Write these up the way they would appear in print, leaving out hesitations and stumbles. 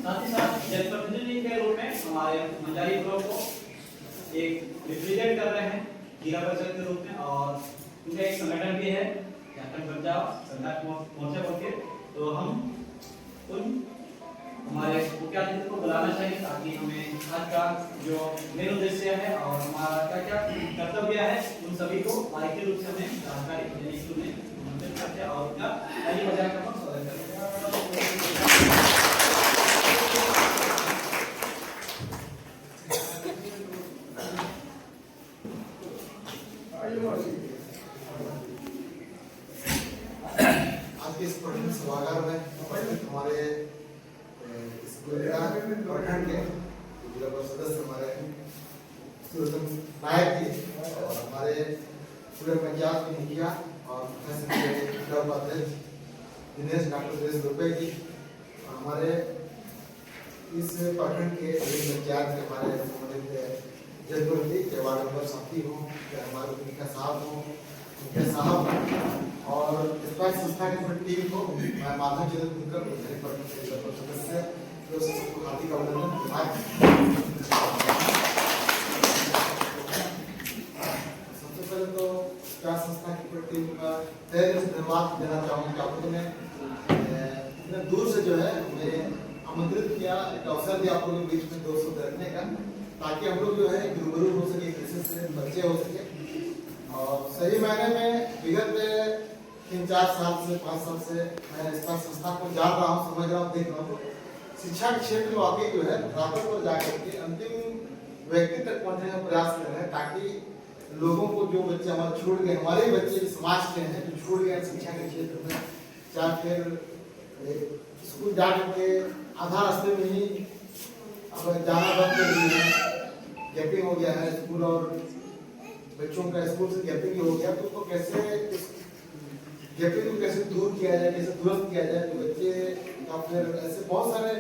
साथ ही साथ जनप्रतिनिधि के रूप में हमारे मंजारी ब्लॉक को एक रिप्रेजेंट कर रहे हैं जिला परिषद के रूप में, और उनका एक संगठन भी है झारखंड पंजाब संघर्ष मोर्चा बोल के। तो हम उन हमारे मुख्य अतिथि को बुलाना चाहिए ताकि हमें आज का जो मेन उद्देश्य है और हमारा क्या क्या कर्तव्य है उन सभी को बारीकी रूप से हमें जानकारी देने के लिए आमंत्रित करते हैं और उनका आइए बजाय का स्वागत करते हैं। आज के इस प्रश्न सभागार में हमारे प्रखंड के जिला परिषद सदस्य हमारे नायक जी और हमारे पूरे पंजाब के मुखिया और जिला उपाध्यक्ष दिनेश डॉक्टर दिनेश रुपए जी, हमारे इस प्रखंड के पंचायत के हमारे संबंधित जनप्रतिनिधि के वार्ड नंबर साथी हो या हमारे मुखिया साहब और इस संस्था की पूरी टीम को मैं माधव जी सदस्य सबको हार्दिक अभिनंदन। सबसे पहले तो विकास संस्था की पूरी टीम का तहे दिल से धन्यवाद देना चाहूँगा कि आप लोगों ने इतने दूर से जो है हमें आमंत्रित किया, एक अवसर दिया आप लोगों के बीच में दोस्तों रखने का, ताकि हम लोग जो है रूबरू हो सके, किसी से बच्चे हो सके। और सही मायने में विगत 3-4 साल से 5 साल से मैं इस संस्था को जान रहा हूँ, समझ रहा हूँ, देख रहा हूँ। शिक्षा के क्षेत्र में वाकई जो है रातों पर जाकर के अंतिम व्यक्ति तक पहुंचने का प्रयास कर रहे हैं, ताकि लोगों को जो बच्चे हमारे छूट गए, हमारे ही बच्चे समाज के हैं जो छूट गए शिक्षा के क्षेत्र में, चाहे फिर स्कूल जाकर के आधा रास्ते में ही अब जाना बंद कर दिए हैं, गैपिंग हो गया है स्कूल और बच्चों का स्कूल से गैपिंग हो गया, तो उसको कैसे गैपिंग को कैसे दूर किया जाए, कैसे दुरुस्त किया जाए, तो बच्चे या फिर ऐसे बहुत सारे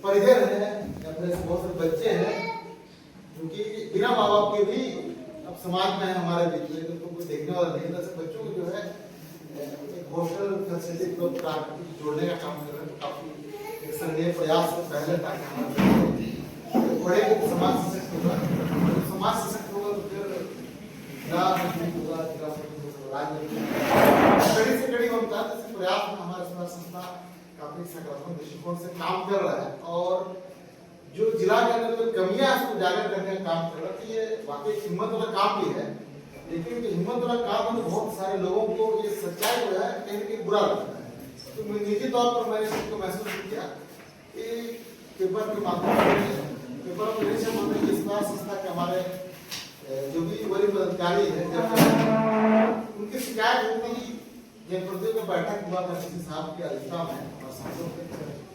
परिजन हैं या फिर ऐसे बहुत सारे बच्चे हैं जो कि बिना माँ बाप के भी अब समाज में है हमारे बीच में, तो कोई देखने वाला नहीं, ऐसे बच्चों को जो है एक हॉस्टल फैसिलिटी को जोड़ने का काम कर रहे हैं। तो काफी एक संघीय प्रयास पहले, ताकि हमारे बड़े समाज सशक्त होगा, समाज सशक्त होगा तो फिर कड़ी से कड़ी होता है। इस प्रयास में हमारा संस्था काफी सकारात्मक दृष्टिकोण से काम कर रहा है, और जो जिला के अंदर जो कमियां उसको उजागर करने का काम कर रहा है, तो ये वाकई हिम्मत वाला काम भी है। लेकिन जो हिम्मत वाला काम है बहुत सारे लोगों को ये सच्चाई जो है कहीं न कहीं बुरा लगता है। तो निजी तौर पर मैंने इसको महसूस किया कि पेपर के माध्यम से पेपर में नहीं समझते इस बार संस्था के हमारे जो भी वरिष्ठ पदाधिकारी है उनकी शिकायत होती ही जनप्रतिनिधियों में बैठक हुआ था किसी साहब की अध्यक्षता में, और सांसद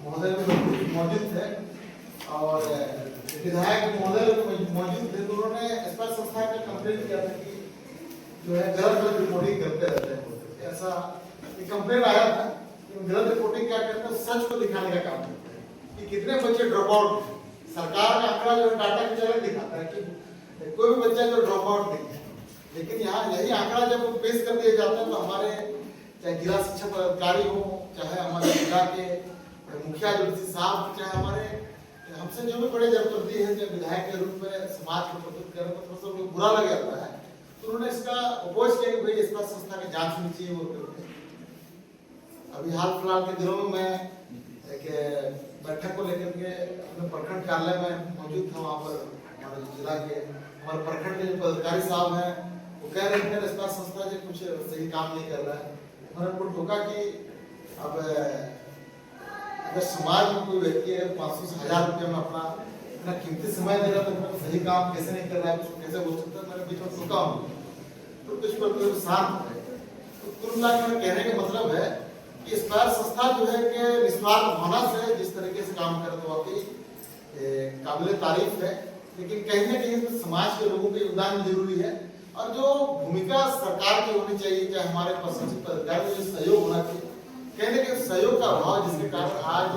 महोदय मौजूद थे और विधायक महोदय मौजूद थे, तो उन्होंने स्पष्ट संस्था का कंप्लेन किया था कि जो है गलत रिपोर्टिंग करते रहते हैं। ऐसा कंप्लेन आया था कि गलत रिपोर्टिंग क्या करते हैं, सच को दिखाने का काम करते हैं कि कितने बच्चे ड्रॉप आउट। सरकार का आंकड़ा जो डाटा की तरह दिखाता है कि कोई भी बच्चा जो ड्रॉप आउट नहीं है, लेकिन यहाँ यही आंकड़ा जब पेश कर दिया जाता है तो हमारे चाहे जिला शिक्षा पदाधिकारी हो, चाहे हमारे जिला के मुखिया जो साहब, चाहे हमारे हमसे जो भी बड़े जनप्रतिनिधि हैं, जो विधायक के रूप में समाज को प्रस्तुत कर रहे हैं, तो थोड़ा सा बुरा लग जाता है। तो उन्होंने इसका अपोज किया कि भाई इस पर संस्था की जांच होनी चाहिए। वो करते अभी हाल फिलहाल के दिनों में मैं एक बैठक को लेकर के अपने प्रखंड कार्यालय में मौजूद था। वहाँ पर हमारे जिला के हमारे प्रखंड के जो पदाधिकारी साहब हैं वो कह रहे थे इस बार संस्था जो कुछ सही काम नहीं कर रहा है। उन्होंने उनको टोका कि अब अगर समाज में कोई व्यक्ति है 500 से 1000 रुपये में अपना कीमती समय दे रहा है, तो सही काम कैसे नहीं कर रहा है, उसको कैसे बोल सकता है। मैंने बीच में टोका हूँ तो कुछ पर शांत है। तो कुल मिलाकर कहने का मतलब है कि इस बार संस्था जो है कि निस्वार्थ भावना से जिस तरीके से काम कर रहे वाकई काबिल तारीफ है, लेकिन कहीं ना कहीं समाज के लोगों के योगदान जरूरी है। और जो भूमिका सरकार की होनी चाहिए, चाहे हमारे प्रशासनिक पदाधिकारी में सहयोग होना चाहिए, कहीं ना कहीं सहयोग का अभाव, जिसके कारण आज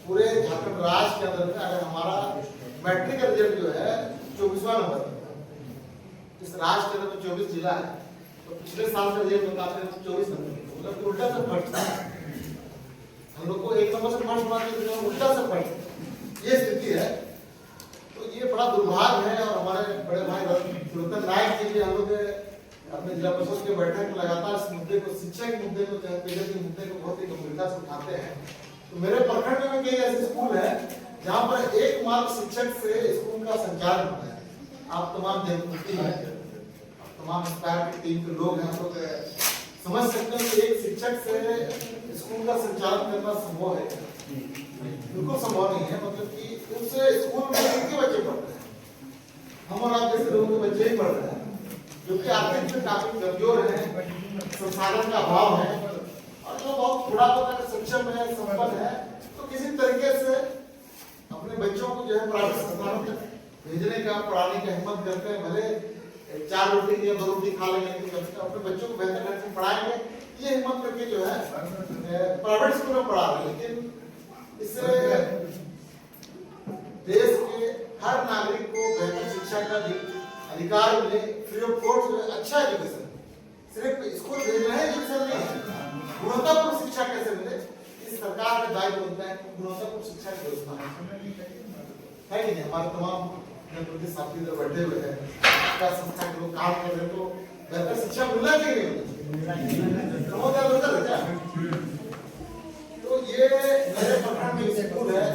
पूरे झारखंड राज्य के अंदर में अगर हमारा मैट्रिक का रिजल्ट जो है 24वां नंबर, इस राज्य के अंदर 24 जिला है, तो पिछले साल का रिजल्ट बताते हैं 24 नंबर, मतलब उल्टा से फट हम लोग को एक नंबर से फर्स्ट बनाते थे उल्टा से फर्स्ट, ये स्थिति है। तो ये बड़ा दुर्भाग्य है। और हमारे बड़े भाई रतन नायक जी भी हम लोग अपने जिला परिषद के बैठक में लगातार इस मुद्दे को, शिक्षा के मुद्दे को, पेयजल के मुद्दे को बहुत ही गंभीरता से उठाते हैं। तो मेरे प्रखंड में कई ऐसे स्कूल है जहाँ पर एकमात्र शिक्षक से स्कूल का संचालन होता है। आप तमाम जनप्रतिनिधि हैं, तमाम स्टार की टीम के लोग हैं, हम लोग समझ सकते हैं कि एक शिक्षक से स्कूल का संचालन करना संभव है? बिल्कुल संभव नहीं है। मतलब कि उससे स्कूल में कितने बच्चे पढ़ते हैं? हम और आप जैसे लोगों के बच्चे ही पढ़ रहे हैं, जो कि आर्थिक में काफी कमजोर है, संसाधन का अभाव है, और जो बहुत थोड़ा बहुत सक्षम है, संपन्न है, तो किसी तरीके से अपने बच्चों को जो है प्राइवेट संस्थानों तक भेजने का, पढ़ाने का हिम्मत करते हैं। भले 4 रोटी या 2 रोटी खा लेंगे, लेकिन कम से कम अपने बच्चों को बेहतर ढंग से पढ़ाएंगे, ये हिम्मत करके जो है प्राइवेट स्कूल में पढ़ा रहे हैं। लेकिन इससे देश के हर नागरिक को बेहतर शिक्षा का अधिकार मिले, फ्री ऑफ कॉस्ट अच्छा एजुकेशन, सिर्फ स्कूल भेजना है एजुकेशन नहीं है, गुणवत्तापूर्ण शिक्षा कैसे मिले, इस सरकार का दायित्व होता है। गुणवत्तापूर्ण शिक्षा की व्यवस्था है कि नहीं? हमारे तमाम जनप्रतिनिधि साथी इधर बैठे हुए हैं, क्या संस्था के लोग काम कर रहे हैं, तो बेहतर शिक्षा मिलना चाहिए नहीं? तो ये मेरे प्रखंड में स्कूल है,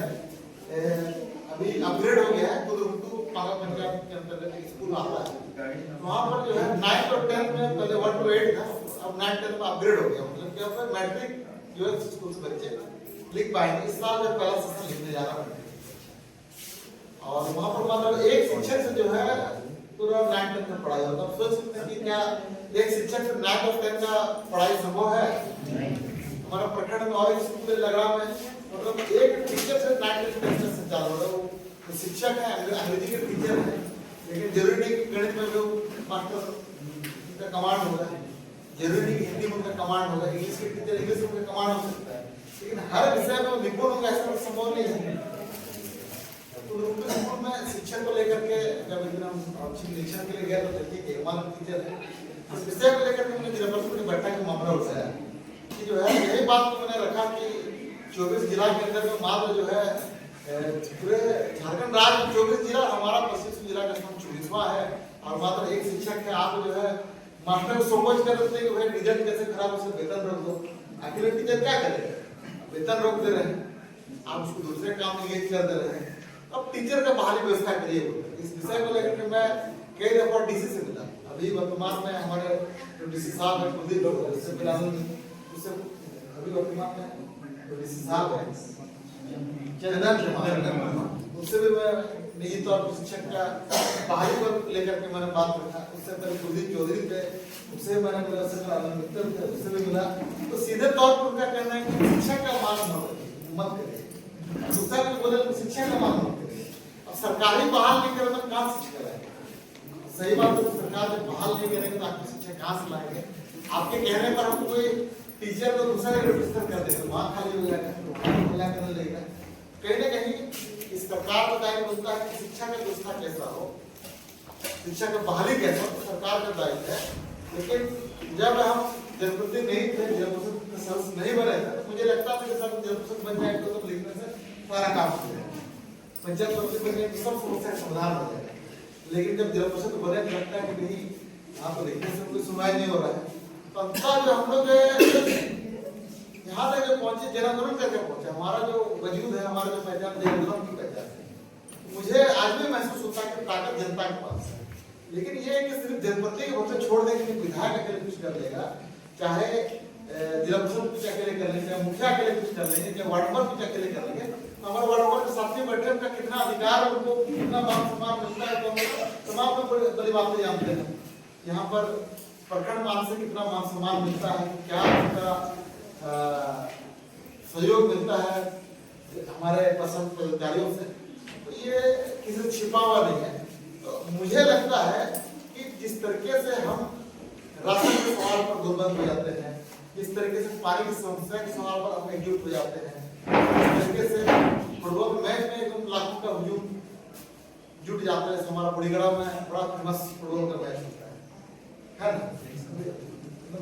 अभी अपग्रेड हो गया है। तो पागल पंचायत के अंतर्गत एक स्कूल आता है, वहाँ पर जो है 9th और 10th में पहले 1 to 8 था, अब 9th 10th में अपग्रेड हो गया। मतलब क्या होता है, मैट्रिक जो है स्कूल से बच्चे लिख पाएंगे। इस साल जो पहला सेशन लिखने जा रहा है, और वहाँ पर मतलब एक शिक्षक से जो है पूरा 9th 10th में पढ़ाई होता है। सोच सकते हैं कि क्या एक शिक्षक से 9th और 10th का पढ़ाई संभव है? हमारा प्रखंड में और एक स्कूल लगा हुआ है, मतलब एक टीचर से 9th 10th का संचालन हो रहा है। वो शिक्षक है, अंग्रेजी के टीचर है, लेकिन जरूरी नहीं कि गणित में जो मास्टर का कमांड होगा, जरूरी नहीं कि हिंदी में उनका कमांड होगा, इंग्लिश के टीचर इंग्लिश में उनका कमांड हो सकता है, लेकिन हर विषय में निपुण होगा ऐसा संभव नहीं है। तो उनके स्कूल में शिक्षक को लेकर के जब एक दिन हम निरीक्षण के लिए गए तो देखिए कि हमारा टीचर है, इस विषय को लेकर के हमने जिला परिषद की बैठक में मामला उठाया कि जो है यही बात को मैंने रखा कि 24 जिला के अंदर में मात्र जो है पूरे झारखंड राज्य में 24 जिला, हमारा 25 जिला का स्थान 24वां है, और मात्र एक शिक्षक है। आप जो है मास्टर को सोच कर देते हैं कि भाई रिजल्ट कैसे खराब हो, उसे वेतन रोक दो। आखिर टीचर क्या करेगा? वेतन रोक दे रहे हैं, आप उसको दूसरे काम में एंगेज कर दे रहे हैं। अब टीचर का बहाली व्यवस्था करिए। इस विषय को लेकर के मैं कई दफा डीसी से मिला। अभी वर्तमान में हमारे जो डीसी साहब है कुलदीप, उससे मिला, उससे अभी वर्तमान में डीसी साहब है उससे भी मैं निजी तौर पर शिक्षक का बहाली पर लेकर के मैंने बात रखा। उससे पहले कुलदीप चौधरी थे, उससे मैंने मिला, मित्र थे, उससे भी मिला। तो सीधे तौर पर उनका कहना है कि शिक्षा का मान मत करिए, दूसरा भी बोले शिक्षा का मान मत करिए। अब सरकारी बहाल नहीं करें तो कहाँ शिक्षा लाएंगे? सही बात है, सरकार जब बहाल नहीं करेंगे तो आपकी शिक्षा कहाँ से लाएंगे? आपके कहने पर हम कोई टीचर को दूसरा रजिस्टर कर देते, वहाँ खाली हो जाएगा। कहीं ना कहीं इस सरकार का दायित्व होता है कि शिक्षा का व्यवस्था कैसा हो, शिक्षा का बहाली कैसा हो, तो सरकार का दायित्व है। लेकिन जब हम जनप्रतिनिधि नहीं थे, जिला परिषद सदस्य नहीं बने थे, तो मुझे लगता था कि सब जिला परिषद बन जाए तो सब लिखने से सारा काम हो जाएगा, पंचायत परिषद बनने की सब समस्या का समाधान हो जाएगा। लेकिन जब जिला परिषद बने तो लगता है कि नहीं, यहाँ तो लिखने से कोई सुनवाई नहीं हो रहा है। तो अंततः जो हम लोग यहाँ तक जो पहुंचे, जन आंदोलन करके पहुंचे, हमारा जो वजूद है, हमारा जो पहचान जन आंदोलन की पहचान है, मुझे आज भी महसूस होता है कि ताकत जनता के पास है। लेकिन ये कि सिर्फ जनप्रतिनिधि के भरोसे छोड़ देंगे कि विधायक अकेले कुछ कर लेगा, चाहे जिला परिषद कुछ अकेले कर लेंगे, चाहे मुखिया अकेले कुछ कर लेंगे, चाहे वार्ड मेंबर कुछ अकेले कर लेंगे। हमारे वार्ड मेंबर के साथी बैठे उनका कितना अधिकार, उनको कितना मान सम्मान मिलता है, तो तमाम लोग बड़ी बातें जानते हैं। यहाँ पर प्रखंड मान से कितना मान सम्मान मिलता है, क्या उनका सहयोग मिलता है हमारे पसंद पदाधिकारियों से, तो ये किसी से छिपा हुआ नहीं है। तो मुझे लगता है कि जिस तरीके से हम राशन के सवाल पर दुर्बल हो जाते हैं, जिस तरीके से पानी की समस्या के सवाल पर हम एकजुट हो जाते हैं, जिस तरीके से फुटबॉल मैच में एकदम लाखों का हुजूम जुट जाता है। हमारा बुढ़ीगढ़ा में बड़ा फेमस फुटबॉल का मैच होता है ना,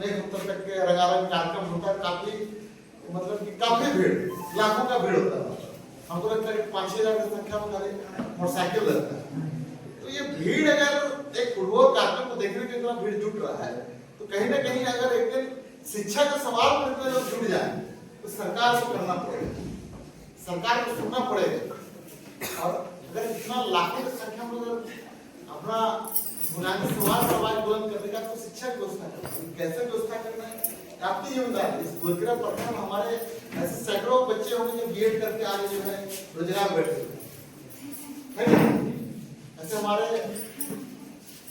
एक उत्तर तक के रंगारंग कार्यक्रम होता है, काफी मतलब कि काफी भीड़, लाखों का भीड़ होता है। हमको लगता है कि 5-6 हजार की संख्या में खाली मोटरसाइकिल रहता है। तो ये भीड़ अगर एक फुटबॉल कार्यक्रम को देखने के इतना भीड़ जुट रहा है, तो कहीं ना कहीं अगर एक दिन शिक्षा का सवाल पर इतना लोग जुट जाए तो सरकार को करना पड़ेगा, सरकार को सुनना पड़ेगा। और अगर इतना लाखों की संख्या में अगर अपना बुनियादी सवाल बुलंद करने का, तो शिक्षा की व्यवस्था करना है, कैसे व्यवस्था करना है आपकी जिम्मेदारी। इस गोलकिरा प्रखंड में हमारे ऐसे सैकड़ों बच्चे होंगे जो बीएड करके आगे जो है रोजगार बैठे हुए हैं। ऐसे हमारे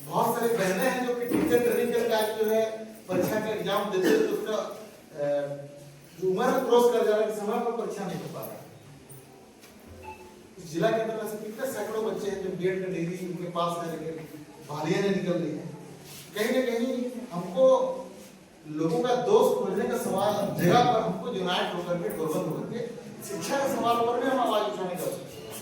बहुत सारे बहनें हैं जो कि टीचर ट्रेनिंग करके आगे जो है परीक्षा का एग्जाम देते हैं, तो उसका जो उम्र क्रॉस कर जा रहा है, समय पर परीक्षा नहीं हो पा रहा। इस जिला के अंदर ऐसे कितने सैकड़ों बच्चे हैं जो बीएड का डिग्री उनके पास है लेकिन बालियां नहीं निकल रही है। कहीं ना कहीं हमको लोगों का दोष खोजने का सवाल जगह पर हमको यूनाइट होकर के, गवर्नमेंट होकर के शिक्षा के सवाल पर भी हम आवाज